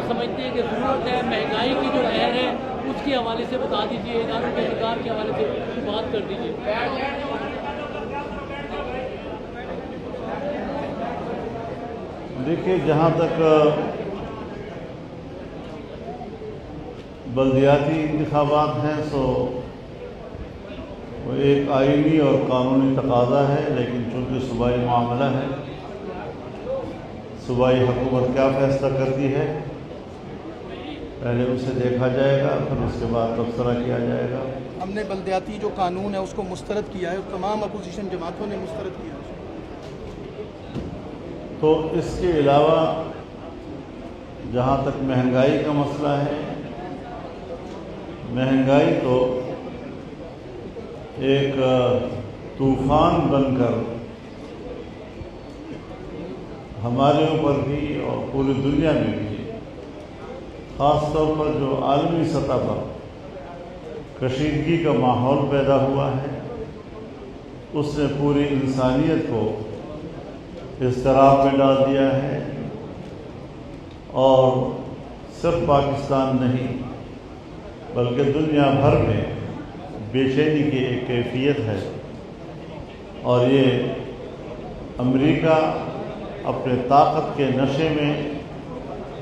समझते हैं कि ज़रूरत है? महंगाई की जो लहर है उसके हवाले से बता दीजिए, इदारों के अधिकार के हवाले से बात कर दीजिए। देखिए, जहाँ तक बल्दियाती इंतखाबात हैं सो वो एक आईनी और कानूनी तकाज़ा है, लेकिन चूँकि सूबाई मामला है, सूबाई हुकूमत क्या फ़ैसला करती है पहले उसे देखा जाएगा, फिर उसके बाद तबसरा किया जाएगा। हमने बल्दियाती जो कानून है उसको मुस्तरद किया है, तमाम अपोजिशन जमातों ने मुस्तरद किया है। तो इसके अलावा जहाँ तक महंगाई का मसला है, महंगाई तो एक तूफ़ान बनकर हमारे ऊपर भी और पूरी दुनिया में भी, ख़ास तौर पर जो आलमी सतह पर कशीदगी का माहौल पैदा हुआ है, उसने पूरी इंसानियत को इज़्तिराब में डाल दिया है। और सिर्फ पाकिस्तान नहीं बल्कि दुनिया भर में बेचैनी की एक कैफियत है, और ये अमेरिका अपने ताकत के नशे में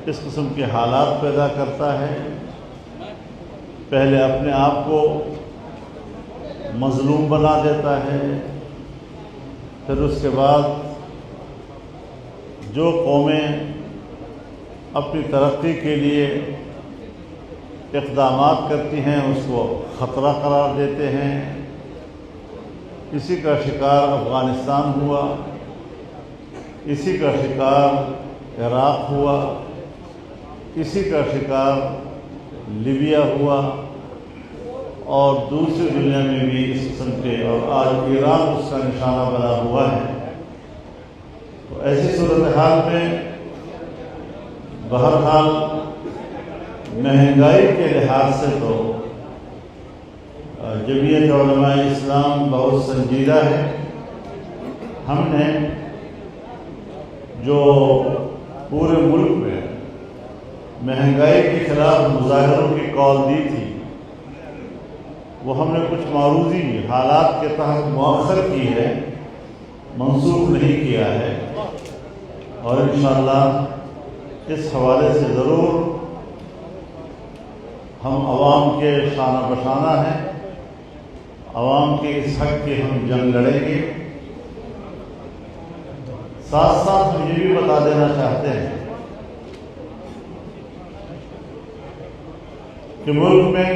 इस किस्म के हालात पैदा करता है। पहले अपने आप को मज़लूम बना देता है, फिर उसके बाद जो कौमें अपनी तरक्की के लिए इक़दामात करती हैं उसको ख़तरा करार देते हैं। इसी का शिकार अफ़गानिस्तान हुआ, इसी का शिकार इराक़ हुआ, इसी का शिकार लीबिया हुआ, और दूसरी दुनिया में भी इस किस्म के, और आज ईरान उसका निशाना बना हुआ है। तो ऐसी सूरत हाल में बहरहाल महंगाई के लिहाज से तो जमीयत उलमाए इस्लाम बहुत संजीदा है। हमने जो पूरे मुल्क में महंगाई के खिलाफ मुजाहरों की कॉल दी थी, वो हमने कुछ मारूजी हालात के तहत मौखर की है, मंसूख नहीं किया है। और इंशाअल्लाह इस हवाले से ज़रूर हम आवाम के शाना बशाना हैं, आवाम के इस हक़ की हम जंग लड़ेंगे। साथ साथ हम ये भी बता देना चाहते हैं कि मुल्क में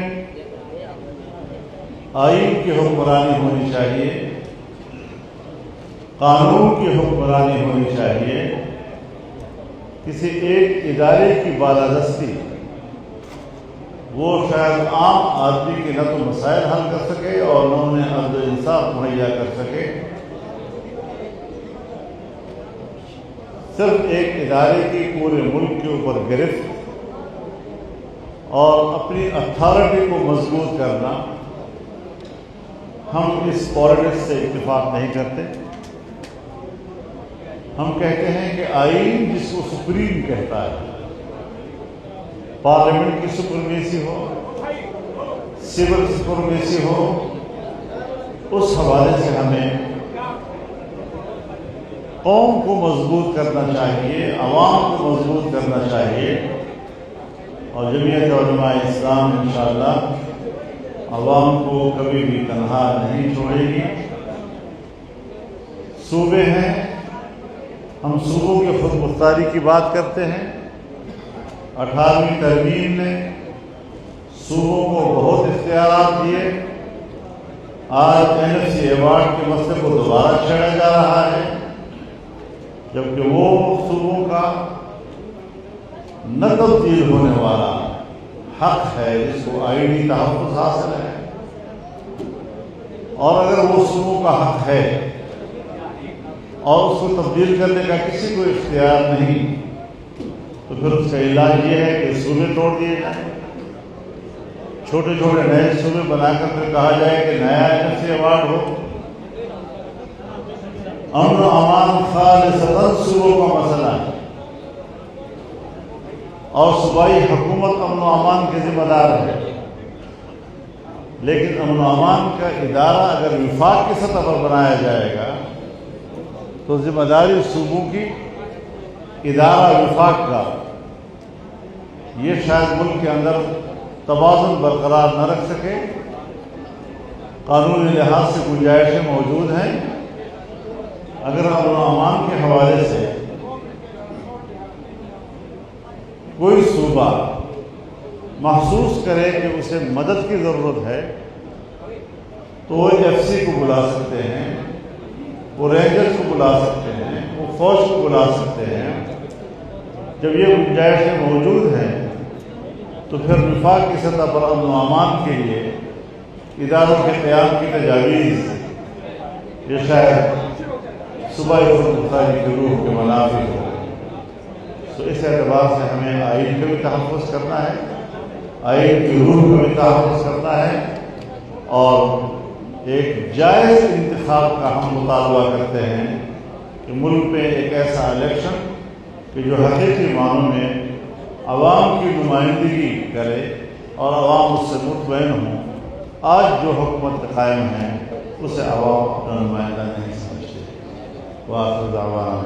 आईन की हुक्मरानी होनी चाहिए, कानून की हुक्मरानी होनी चाहिए। किसी एक इदारे की बालादस्ती वो शायद आम आदमी के न तो मसाइल हल कर सके और न उन्हें अदल इंसाफ मुहैया कर सके। सिर्फ एक इदारे की पूरे मुल्क के ऊपर गिरफ्त और अपनी अथॉरिटी को मजबूत करना, हम इस पॉलिटिक्स से इत्तेफाक नहीं करते। हम कहते हैं कि आईन जिसको सुप्रीम कहता है, पार्लियामेंट की सुप्रीमेसी हो, सिविल सुप्रीमेसी हो, उस हवाले से हमें कौम को मजबूत करना चाहिए, अवाम को मजबूत करना चाहिए। और जमीयत उलमाए इस्लाम इंशाअल्लाह अवाम को कभी भी तन्हा नहीं छोड़ेगी। सूबे हैं, हम सूबों की खुद मुख्तारी की बात करते हैं। 18वीं तरमीम ने सूबों को बहुत इख्तियारात दिए। आज NFC अवार्ड के मसले को दोबारा छेड़ा जा रहा है, जबकि वो सूबों का न तब्दील होने वाला हक है जिसको आईनी तहफ़्फ़ुज़ हासिल है। और अगर वो सूबों का हक है और उसको तब्दील करने का किसी को इख्तियार नहीं, तो फिर उसका इलाज ये है कि सूबे तोड़ दिए जाए, छोटे छोटे नए सूबे बनाकर फिर कहा जाए कि नया NFC अवार्ड हो। अमन अमान खालिसतन सूबों का मसला है, اور صوبائی حکومت امن و امان کے ذمہ دار ہے، لیکن امن و امان کا ادارہ اگر وفاق کی سطح پر بنایا جائے گا تو ذمہ داری صوبوں کی، ادارہ وفاق کا، یہ شاید ملک کے اندر توازن برقرار نہ رکھ سکے۔ قانونی لحاظ سے گنجائشیں موجود ہیں، اگر امن و امان کے حوالے سے کوئی صوبہ محسوس کرے کہ اسے مدد کی ضرورت ہے تو وہ FCC کو بلا سکتے ہیں، وہ رینجرز کو بلا سکتے ہیں، وہ فوج کو بلا سکتے ہیں۔ جب یہ گنجائشیں موجود ہیں تو پھر وفاق کی سطح پر امن و امان کے لیے اداروں کے قیام کی تجاویز یہ شاید صوبائی خودمختاری کی روح کے منافی ہو۔ تو اس اعتبار سے ہمیں آئین کا بھی تحفظ کرنا ہے، آئین کی روح کا بھی تحفظ کرنا ہے، اور ایک جائز انتخاب کا ہم مطالبہ کرتے ہیں کہ ملک میں ایک ایسا الیکشن کہ جو حقیقی معنوں میں عوام کی نمائندگی کرے اور عوام اس سے مطمئن ہوں۔ آج جو حکومت قائم ہے اسے عوام اپنا نمائندہ نہیں سمجھتے۔ وآخر دعوانا